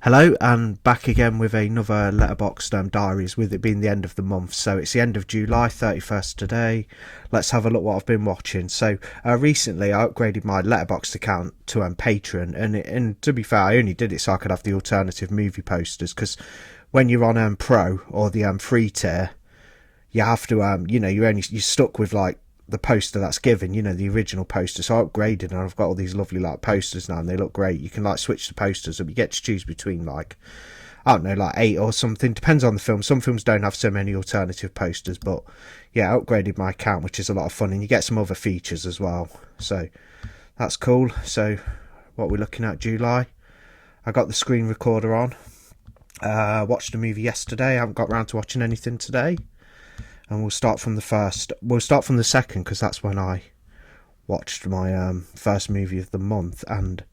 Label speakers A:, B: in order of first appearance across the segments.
A: Hello, and back again with another Letterboxd Diaries, with it being the end of the month. So it's the end of July, 31st today. Let's have a look what I've been watching. So recently I upgraded my Letterboxd account to Patreon, and to be fair, I only did it so I could have the alternative movie posters, because when you're on Pro or the free tier, you have to you're stuck with like the poster that's given, the original poster. So I upgraded and I've got all these lovely like posters now, and they look great. You can like switch the posters up. You get to choose between like, I don't know, like 8 or something. Depends on the film. Some films don't have so many alternative posters, but yeah, I upgraded my account, which is a lot of fun, and you get some other features as well. So that's cool. So what we're looking at, July. I got the screen recorder on. Watched a movie yesterday. I haven't got around to watching anything today. And we'll start from the first. We'll start from the second, because that's when I watched my first movie of the month. And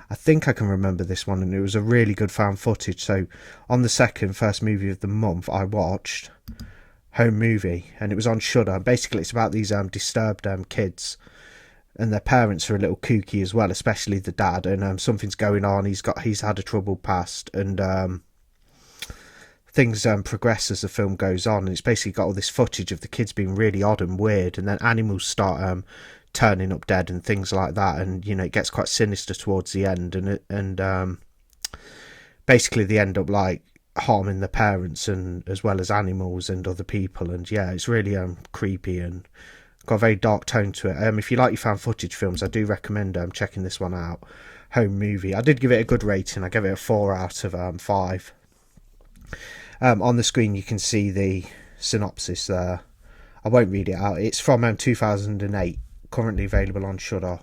A: I think I can remember this one, and it was a really good found footage. So on the first movie of the month, I watched Home Movie, and it was on Shudder. Basically, it's about these disturbed kids, and their parents are a little kooky as well, especially the dad. And something's going on. He's had a troubled past, and things progress as the film goes on, and it's basically got all this footage of the kids being really odd and weird, and then animals start turning up dead and things like that, and it gets quite sinister towards the end, and basically they end up like harming the parents and as well as animals and other people, and yeah, it's really creepy and got a very dark tone to it. If you like your found footage films, I do recommend checking this one out. Home Movie. I did give it a good rating. I gave it a 4 out of 5. On the screen you can see the synopsis there. I won't read it out. It's from 2008, currently available on Shudder.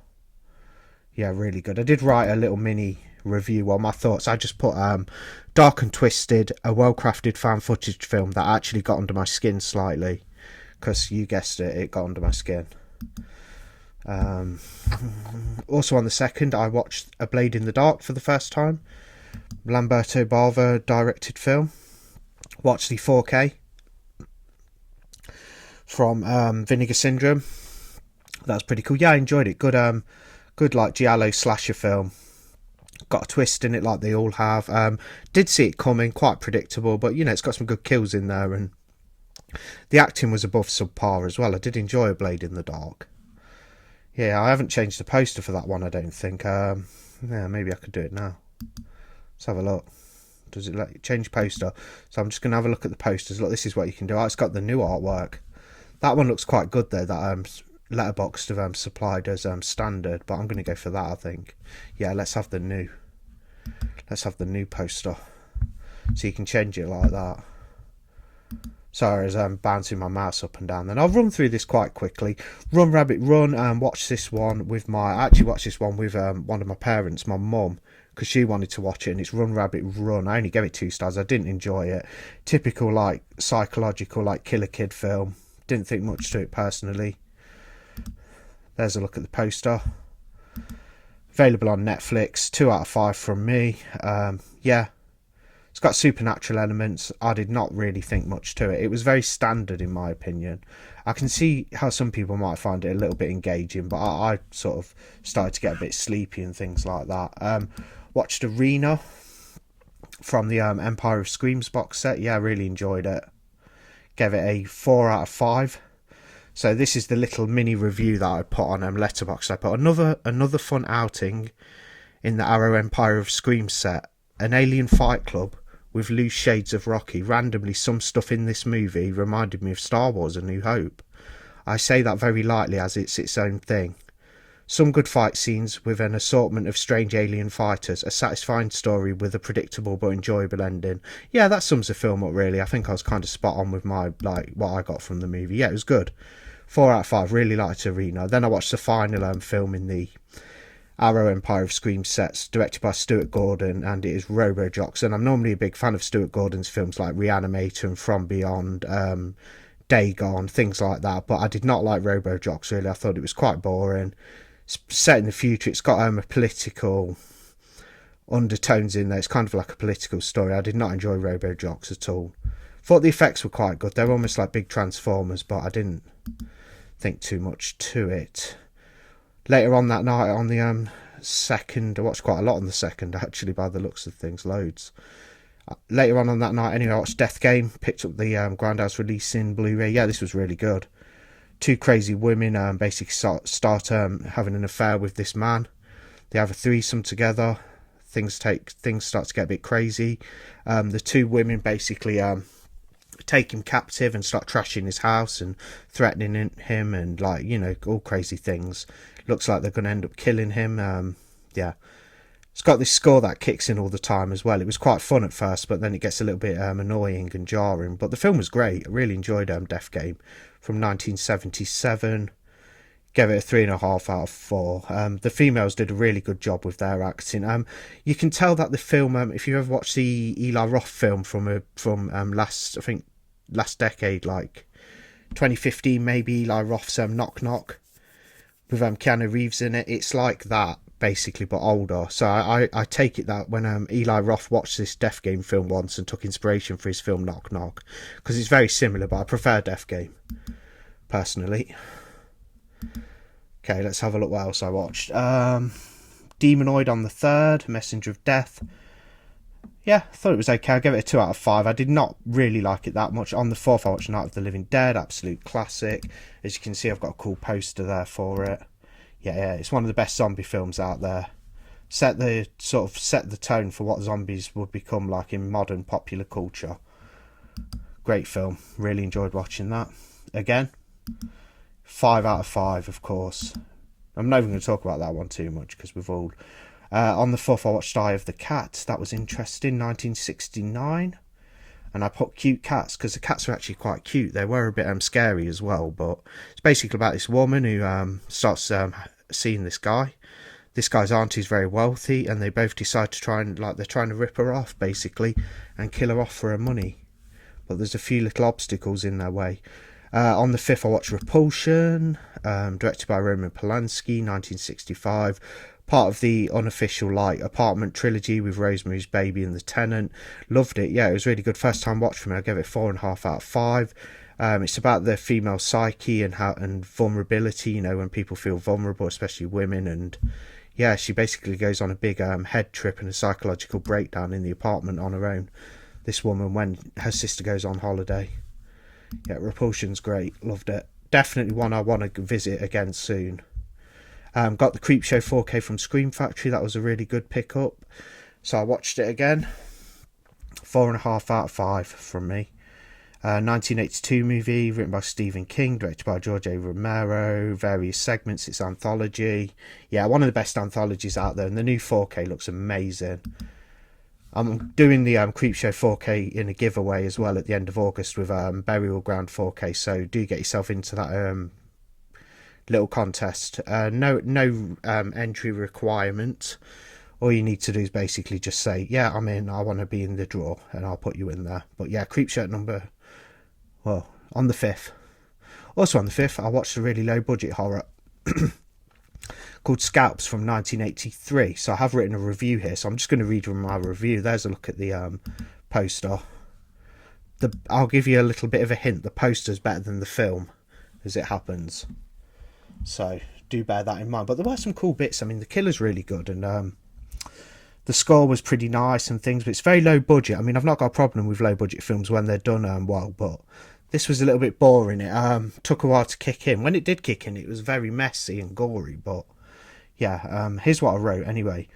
A: Yeah, really good. I did write a little mini review on my thoughts. I just put dark and twisted, a well-crafted found footage film that actually got under my skin slightly, because you guessed it, it got under my skin. Also on the second, I watched A Blade in the Dark for the first time. Lamberto Bava directed film. Watched the 4K from Vinegar Syndrome. That's pretty cool. Yeah, I enjoyed it. Good like giallo slasher film. Got a twist in it like they all have. Did see it coming, quite predictable, but it's got some good kills in there, and the acting was above subpar as well. I did enjoy A Blade in the Dark. Yeah, I haven't changed the poster for that one, I don't think. Yeah, maybe I could do it now. Let's have a look. Does it let you change poster? So I'm just going to have a look at the posters. Look, this is what you can do. It's got the new artwork. That one looks quite good though, that Letterboxd have supplied as standard, but I'm going to go for that, I think. Yeah, let's have the new poster. So you can change it like that. Sorry, as I'm bouncing my mouse up and down. Then I'll run through this quite quickly. Run Rabbit Run, and watch this one with I actually watched this one with one of my parents, my mum, because she wanted to watch it, and it's Run Rabbit Run. I only gave it 2 stars. I didn't enjoy it. Typical like psychological like killer kid film. Didn't think much to it personally. There's a look at the poster. Available on Netflix. 2 out of 5 from me. Yeah. It's got supernatural elements. I did not really think much to it. It was very standard in my opinion. I can see how some people might find it a little bit engaging, but I sort of started to get a bit sleepy and things like that. Watched Arena from the Empire of Screams box set. Yeah, I really enjoyed it. Gave it a 4 out of 5. So this is the little mini review that I put on Letterboxd. I put another fun outing in the Arrow Empire of Screams set. An alien fight club with loose shades of Rocky. Randomly, some stuff in this movie reminded me of Star Wars: A New Hope. I say that very lightly, as it's its own thing. Some good fight scenes with an assortment of strange alien fighters. A satisfying story with a predictable but enjoyable ending. Yeah, that sums the film up really. I think I was kind of spot on with my what I got from the movie. Yeah, it was good. 4 out of 5. Really liked Arena. Then I watched the final film in the Arrow Empire of Scream sets, directed by Stuart Gordon, and it is Robojocks. And I'm normally a big fan of Stuart Gordon's films like Reanimator and From Beyond, Day Gone, things like that. But I did not like Robojocks really. I thought it was quite boring. It's set in the future. It's got a political undertones in there. It's kind of like a political story. I did not enjoy Robojocks at all. Thought the effects were quite good. They're almost like big Transformers, but I didn't think too much to it. Later on that night on the second. I watched quite a lot on the second, actually, by the looks of things, loads. Later on that night, anyway, I watched Death Game, picked up the Grindhouse release in Blu-ray. Yeah, this was really good. Two crazy women basically start having an affair with this man. They have a threesome together. Things start to get a bit crazy. The two women basically take him captive and start trashing his house and threatening him and, like, you know, all crazy things. Looks like they're going to end up killing him. Yeah. It's got this score that kicks in all the time as well. It was quite fun at first, but then it gets a little bit annoying and jarring. But the film was great. I really enjoyed Death Game from 1977. Gave it a 3.5 out of 4. The females did a really good job with their acting. You can tell that the film, if you ever watched the Eli Roth film from last decade, like 2015 maybe, Eli Roth's Knock Knock with Keanu Reeves in it, it's like that basically, but older. So I take it that when Eli Roth watched this Death Game film once and took inspiration for his film Knock Knock, because it's very similar, but I prefer Death Game personally. Okay, let's have a look what else I watched. Demonoid on the 3rd, Messenger of Death. Yeah, I thought it was okay. I gave it a 2 out of 5. I did not really like it that much. On the 4th, I watched Night of the Living Dead, absolute classic. As you can see, I've got a cool poster there for it. Yeah, it's one of the best zombie films out there. Set the tone for what zombies would become like in modern popular culture. Great film. Really enjoyed watching that. Again, 5 out of 5, of course. I'm not even going to talk about that one too much because we've all... on the 4th, I watched Eye of the Cat. That was interesting, 1969. And I put cute cats because the cats were actually quite cute. They were a bit scary as well, but it's basically about this woman who starts seeing this guy. This guy's auntie's very wealthy, and they both decide to they're trying to rip her off, basically, and kill her off for her money. But there's a few little obstacles in their way. On the 5th, I watched Repulsion, directed by Roman Polanski, 1965. Part of the unofficial apartment trilogy with Rosemary's Baby and The Tenant. Loved it. Yeah, it was really good. First time watch for me. I gave it 4.5 out of 5. It's about the female psyche and vulnerability, you know, when people feel vulnerable, especially women. And yeah, she basically goes on a big head trip and a psychological breakdown in the apartment on her own. This woman, when her sister goes on holiday. Yeah, Repulsion's great. Loved it. Definitely one I want to visit again soon. Got the Creepshow 4K from Scream Factory. That was a really good pickup. So I watched it again. 4.5 out of 5 from me. 1982 movie written by Stephen King, directed by George A. Romero. Various segments. It's anthology. Yeah, one of the best anthologies out there. And the new 4K looks amazing. I'm doing the Creepshow 4K in a giveaway as well at the end of August with Burial Ground 4K. So do get yourself into that little contest. No entry requirement. All you need to do is basically just say, yeah, I'm in, I want to be in the draw, and I'll put you in there. But yeah, Creepshow on the 5th. Also on the 5th, I watched a really low budget horror called Scalps from 1983. So I have written a review here, so I'm just going to read from my review. There's a look at the poster. I'll give you a little bit of a hint. The poster's better than the film, as it happens. So do bear that in mind. But there were some cool bits. I mean, the killer's really good, and the score was pretty nice and things. But it's very low budget. I mean, I've not got a problem with low budget films when they're done well, but this was a little bit boring. It took a while to kick in. When it did kick in, it was very messy and gory. But yeah, here's what I wrote anyway.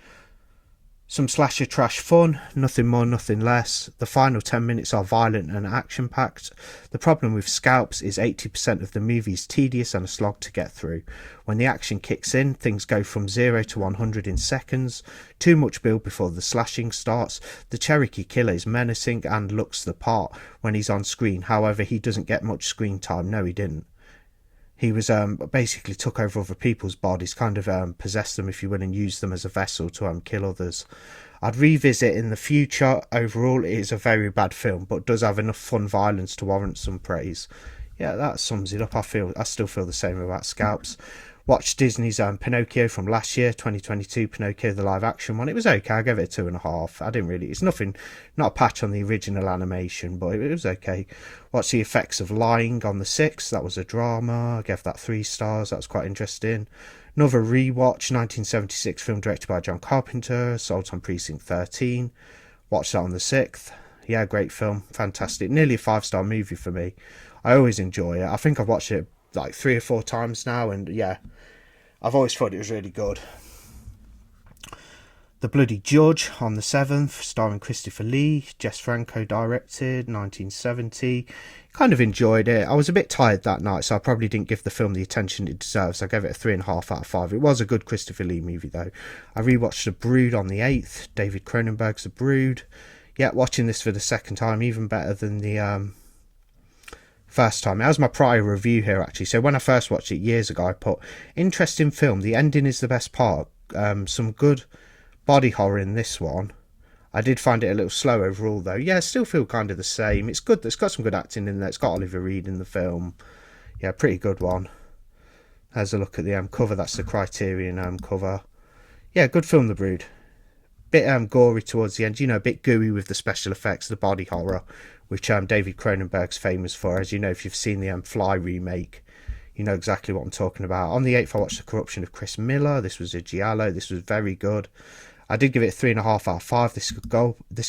A: Some slasher trash fun, nothing more, nothing less. The final 10 minutes are violent and action-packed. The problem with Scalps is 80% of the movie is tedious and a slog to get through. When the action kicks in, things go from 0 to 100 in seconds. Too much build before the slashing starts. The Cherokee Killer is menacing and looks the part when he's on screen. However, he doesn't get much screen time. No, he didn't. He was basically took over other people's bodies, kind of possessed them, if you will, and used them as a vessel to kill others. I'd revisit in the future. Overall, it is a very bad film, but does have enough fun violence to warrant some praise. Yeah, that sums it up. I still feel the same about Scalps. Watched Disney's Pinocchio from last year, 2022, Pinocchio the live action one. It was okay. I gave it a 2.5. I didn't really... It's nothing... Not a patch on the original animation, but it was okay. Watched The Effects of Lying on the 6th. That was a drama. I gave that 3 stars. That was quite interesting. Another rewatch, 1976 film directed by John Carpenter, Assault on Precinct 13. Watched that on the 6th. Yeah, great film, fantastic. Nearly a 5-star movie for me. I always enjoy it. I think I've watched it like 3 or 4 times now, and yeah, I've always thought it was really good. The Bloody Judge on the 7th, starring Christopher Lee, Jess Franco directed, 1970. Kind of enjoyed it. I was a bit tired that night, so I probably didn't give the film the attention it deserves. I gave it a 3.5 out of 5. It was a good Christopher Lee movie though. I rewatched The Brood on the 8th, David Cronenberg's The Brood. Yeah, watching this for the second time, even better than the first time. It has my prior review here actually. So when I first watched it years ago, I put, interesting film, the ending is the best part. Some good body horror in this one. I did find it a little slow overall though. Yeah, still feel kind of the same. It's good. It's got some good acting in there. It's got Oliver Reed in the film. Yeah, pretty good one. There's a look at the cover. That's the Criterion cover. Yeah, good film, The Brood. Bit gory towards the end. You know, a bit gooey with the special effects, the body horror, which David Cronenberg's famous for. As you know, if you've seen the Fly remake, you know exactly what I'm talking about. On the 8th, I watched The Corruption of Chris Miller. This was a giallo. This was very good. I did give it 3.5 out of 5. This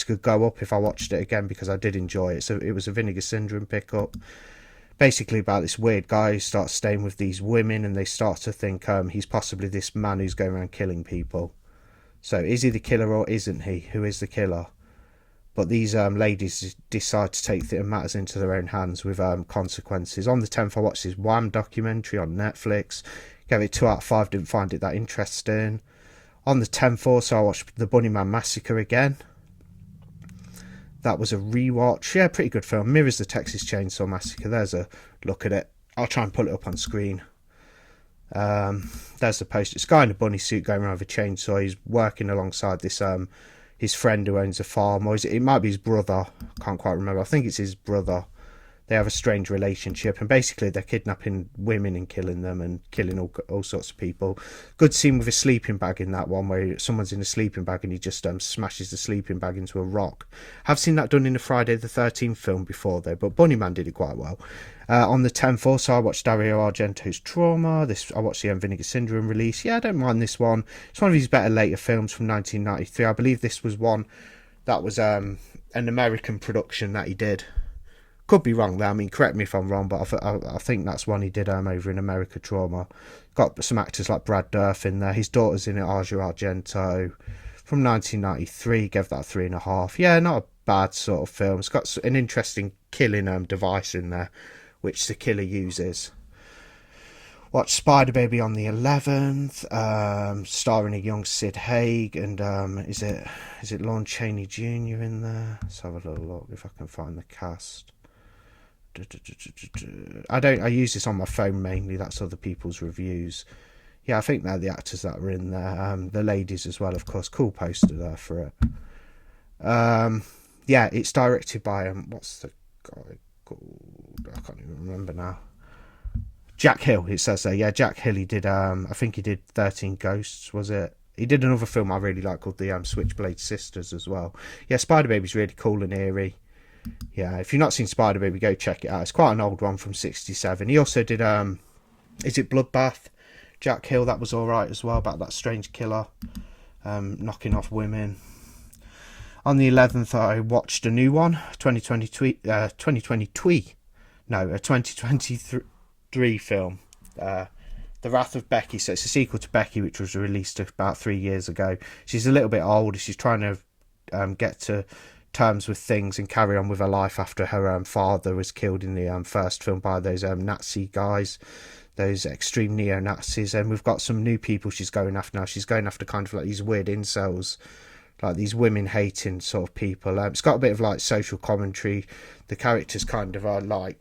A: could go up if I watched it again because I did enjoy it. So it was a Vinegar Syndrome pickup. Basically about this weird guy who starts staying with these women, and they start to think he's possibly this man who's going around killing people. So is he the killer or isn't he? Who is the killer? But these ladies decide to take matters into their own hands with consequences. On the 10th, I watched this Wham documentary on Netflix. Gave it 2 out of 5. Didn't find it that interesting. On the 10th also, I watched The Bunnyman Massacre again. That was a rewatch. Yeah, pretty good film. Mirrors the Texas Chainsaw Massacre. There's a look at it. I'll try and pull it up on screen. There's the poster. It's a guy in a bunny suit going around with a chainsaw. He's working alongside this his friend who owns a farm, or it might be his brother. Can't quite remember. I think it's his brother. They have a strange relationship, and basically they're kidnapping women and killing them and killing all sorts of people. Good scene with a sleeping bag in that one, where someone's in a sleeping bag and he just smashes the sleeping bag into a rock. I've seen that done in a Friday the 13th film before though, but Bunnyman did it quite well. On the 10th also, I watched Dario Argento's Trauma. I watched the Vinegar Syndrome release. Yeah, I don't mind this one. It's one of his better later films from 1993. I believe this was one that was an American production that he did. Could be wrong there. I mean, correct me if I'm wrong, but I think that's one he did over in America, Trauma. Got some actors like Brad Dourif in there. His daughter's in it, Asia Argento. From 1993, gave that 3.5. Yeah, not a bad sort of film. It's got an interesting killing device in there, which the killer uses. Watched Spider Baby on the 11th, starring a young Sid Haig, and is it Lon Chaney Jr. in there? Let's have a little look if I can find the cast. I use this on my phone mainly. That's other people's reviews. Yeah, I think they're the actors that were in there. The ladies as well, of course. Cool poster there for it. Yeah, it's directed by what's the guy called? I can't even remember now. Jack Hill, it says there. Yeah, Jack Hill. He did. I think he did 13 Ghosts. Was it? He did another film I really like called the Switchblade Sisters as well. Yeah, Spider Baby's really cool and eerie. Yeah, if you've not seen Spider Baby, go check it out. It's quite an old one from 1967. He also did is it Bloodbath? Jack Hill, that was alright as well, about that strange killer knocking off women. On the 11th, I watched a new one, a 2023 film, The Wrath of Becky. So it's a sequel to Becky, which was released about 3 years ago. She's a little bit old. She's trying to get to terms with things and carry on with her life after her father was killed in the first film by those Nazi guys, those extreme neo-Nazis. And we've got some new people she's going after now. She's going after kind of like these weird incels, like these women hating sort of people. It's got a bit of like social commentary. The characters kind of are like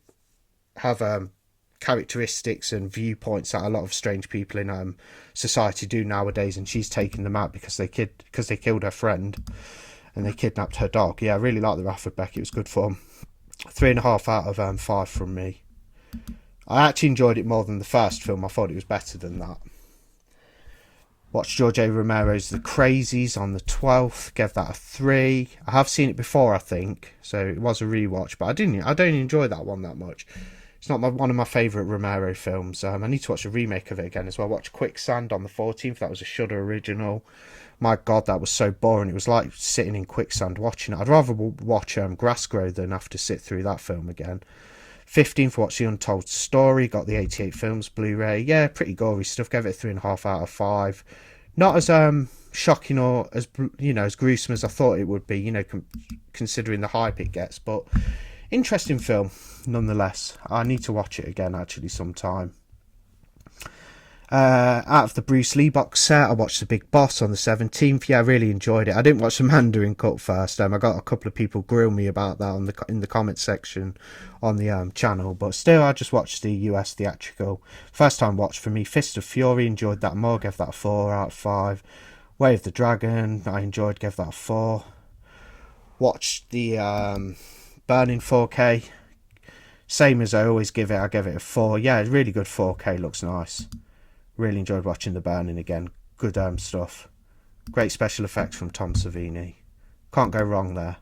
A: have characteristics and viewpoints that a lot of strange people in society do nowadays, and she's taking them out because they killed her friend and they kidnapped her dog. Yeah, I really like The Wrath of Becky. It was good fun. 3.5 out of 5 from me. I actually enjoyed it more than the first film. I thought it was better than that. Watched George A. Romero's The Crazies on the 12th. Gave that a 3. I have seen it before, I think, so it was a rewatch, but I don't enjoy that one that much. It's not one of my favourite Romero films. I need to watch a remake of it again as well. I watched Quicksand on the 14th. That was a Shudder original. My God, that was so boring. It was like sitting in quicksand watching it. I'd rather watch Grass Grow than have to sit through that film again. 15th, watched The Untold Story. Got the 88 Films Blu-ray. Yeah, pretty gory stuff. Gave it a 3.5 out of 5. Not as shocking or as as gruesome as I thought it would be. Considering the hype it gets, but interesting film nonetheless. I need to watch it again actually sometime. Out of the Bruce Lee box set, I watched The Big Boss on the 17th. Yeah, I really enjoyed it. I didn't watch the Mandarin cut first. I got a couple of people grill me about that in the comment section on the channel, but still, I just watched the US theatrical. First time watch for me. Fist of Fury, enjoyed that more. Gave that a 4 out of 5. Way of the Dragon, I enjoyed. Gave that a 4. Watched the Burning 4K. Same as I always give it. I gave it a 4. Yeah, really good 4K. Looks nice. Really enjoyed watching The Burning again. Good stuff. Great special effects from Tom Savini. Can't go wrong there.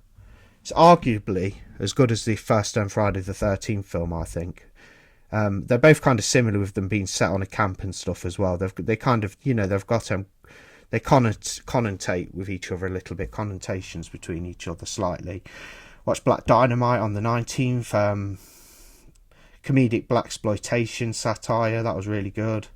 A: It's arguably as good as the first Friday the 13th film, I think. They're both kind of similar with them being set on a camp and stuff as well. They kind of, they've got they connotate with each other a little bit. Connotations between each other slightly. Watched Black Dynamite on the 19th. Comedic blaxploitation satire. That was really good.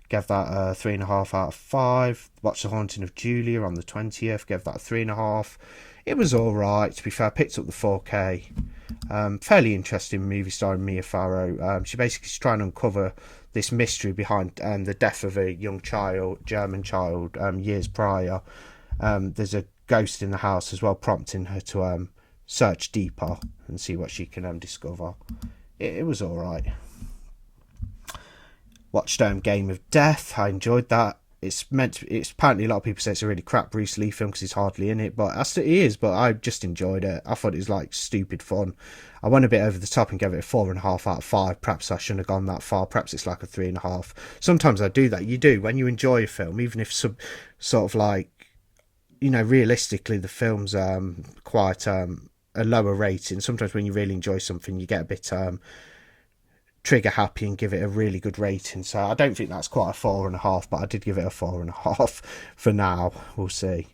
A: Gave that a 3.5 out of 5. Watched The Haunting of Julia on the 20th. Gave that a 3.5. It was alright, to be fair. Picked up the 4K. Fairly interesting movie starring Mia Farrow. She basically is trying to uncover this mystery behind the death of a young child, German child, years prior. There's a ghost in the house as well, prompting her to search deeper and see what she can discover. It was alright. Watched Game of Death. I enjoyed that. It's apparently a lot of people say it's a really crap Bruce Lee film because he's hardly in it, but it is. But I just enjoyed it. I thought it was like stupid fun. I went a bit over the top and gave it a 4.5 out of 5. Perhaps I shouldn't have gone that far. Perhaps it's like a 3.5. Sometimes I do that. You do when you enjoy a film, even if realistically the film's quite a lower rating. Sometimes when you really enjoy something, you get a bit trigger happy and give it a really good rating. So I don't think that's quite a 4.5, but I did give it a 4.5 for now. We'll see.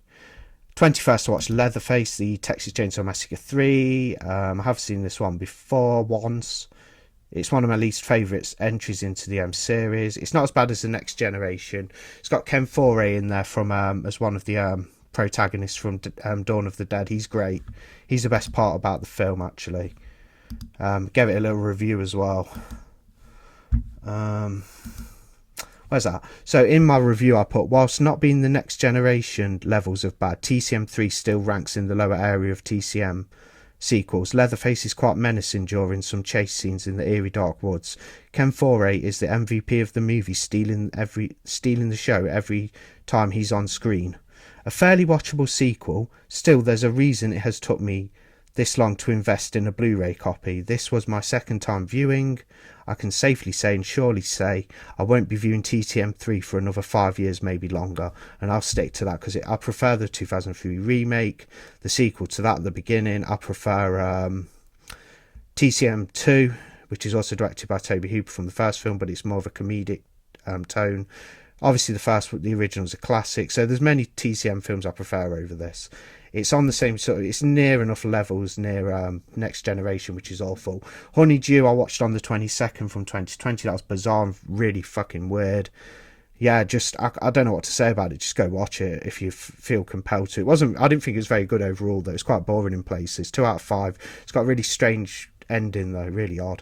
A: 21st, I watched Leatherface, the Texas Chainsaw Massacre 3. I have seen this one before once. It's one of my least favourite entries into the series. It's not as bad as The Next Generation. It's got Ken Foray in there from as one of the protagonists from Dawn of the Dead. He's great. He's the best part about the film, actually. Gave it a little review as well. Where's that? So in my review I put, whilst not being the Next Generation levels of bad, TCM3 still ranks in the lower area of TCM sequels. Leatherface is quite menacing during some chase scenes in the eerie dark woods. Ken Foray is the MVP of the movie, stealing the show every time he's on screen. A fairly watchable sequel. Still, there's a reason it has took me this long to invest in a Blu-ray copy. This was my second time viewing. I can safely say and surely say I won't be viewing TTM3 for another 5 years, maybe longer, and I'll stick to that because I prefer the 2003 remake, the sequel to that at the beginning. I prefer TCM2, which is also directed by Toby Hooper from the first film, but it's more of a comedic tone. Obviously the original is a classic, so there's many TCM films I prefer over this. It's on the same sort of, it's near enough levels near Next Generation, which is awful. Honeydew I watched on the 22nd from 2020. That was bizarre and really fucking weird. Yeah, I don't know what to say about it. Just go watch it if you feel compelled to. I didn't think it was very good overall though. It's quite boring in places. 2 out of 5. It's got a really strange ending though, really odd.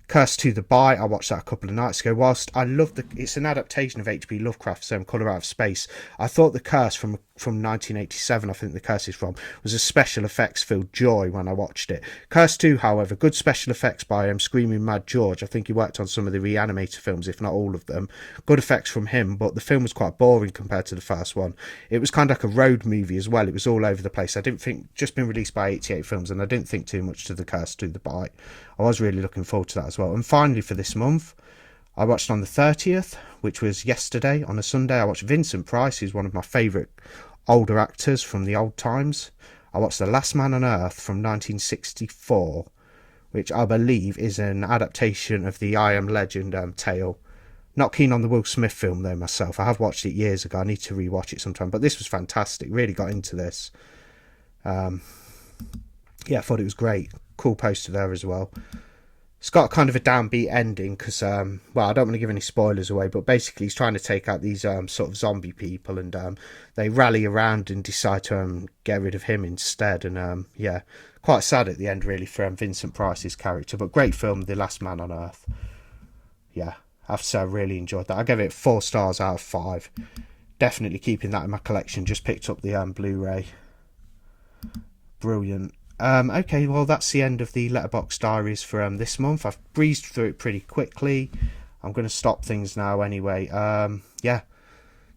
A: Curse to the Bite, I watched that a couple of nights ago. Whilst I love it's an adaptation of H.P. Lovecraft's Colour Out of Space, I thought the Curse from 1987, I think the Curse is from, was a special effects filled joy when I watched it. Curse 2, however, good special effects by Screaming Mad George. I think he worked on some of the Reanimator films, if not all of them. Good effects from him, but the film was quite boring compared to the first one. It was kind of like a road movie as well. It was all over the place. I didn't think, just been released by 88 Films, and I didn't think too much to the Curse to the Bite. I was really looking forward to that as well. And finally, for this month, I watched on the 30th, which was yesterday, on a Sunday, I watched Vincent Price, who's one of my favourite older actors from the old times. I watched The Last Man on Earth from 1964, which I believe is an adaptation of the I Am Legend tale. Not keen on the Will Smith film though myself. I have watched it years ago. I need to rewatch it sometime. But this was fantastic. Really got into this. Yeah, I thought it was great. Cool poster there as well. It's got kind of a downbeat ending because, well, I don't want to give any spoilers away, but basically he's trying to take out these sort of zombie people, and they rally around and decide to get rid of him instead. And yeah, quite sad at the end, really, for Vincent Price's character. But great film, The Last Man on Earth. Yeah, I have to say I really enjoyed that. I gave it 4 stars out of 5. Definitely keeping that in my collection. Just picked up the Blu-ray. Brilliant. Okay, well, that's the end of the Letterboxd Diaries for this month. I've breezed through it pretty quickly. I'm going to stop things now anyway. Yeah,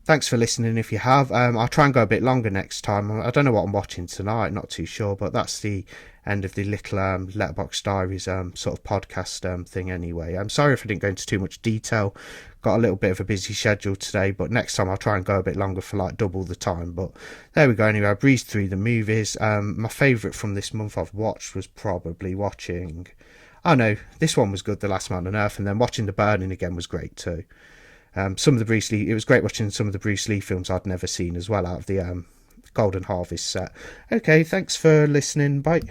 A: thanks for listening if you have. I'll try and go a bit longer next time. I don't know what I'm watching tonight, not too sure, but that's the end of the little Letterboxd Diaries sort of podcast thing anyway. I'm sorry if I didn't go into too much detail. Got a little bit of a busy schedule today, but next time I'll try and go a bit longer for like double the time. But there we go. Anyway, I breezed through the movies. My favourite from this month I've watched was probably watching... Oh no, this one was good, The Last Man on Earth, and then watching The Burning again was great too. Some of the Bruce Lee... It was great watching some of the Bruce Lee films I'd never seen as well out of the Golden Harvest set. Okay, thanks for listening. Bye.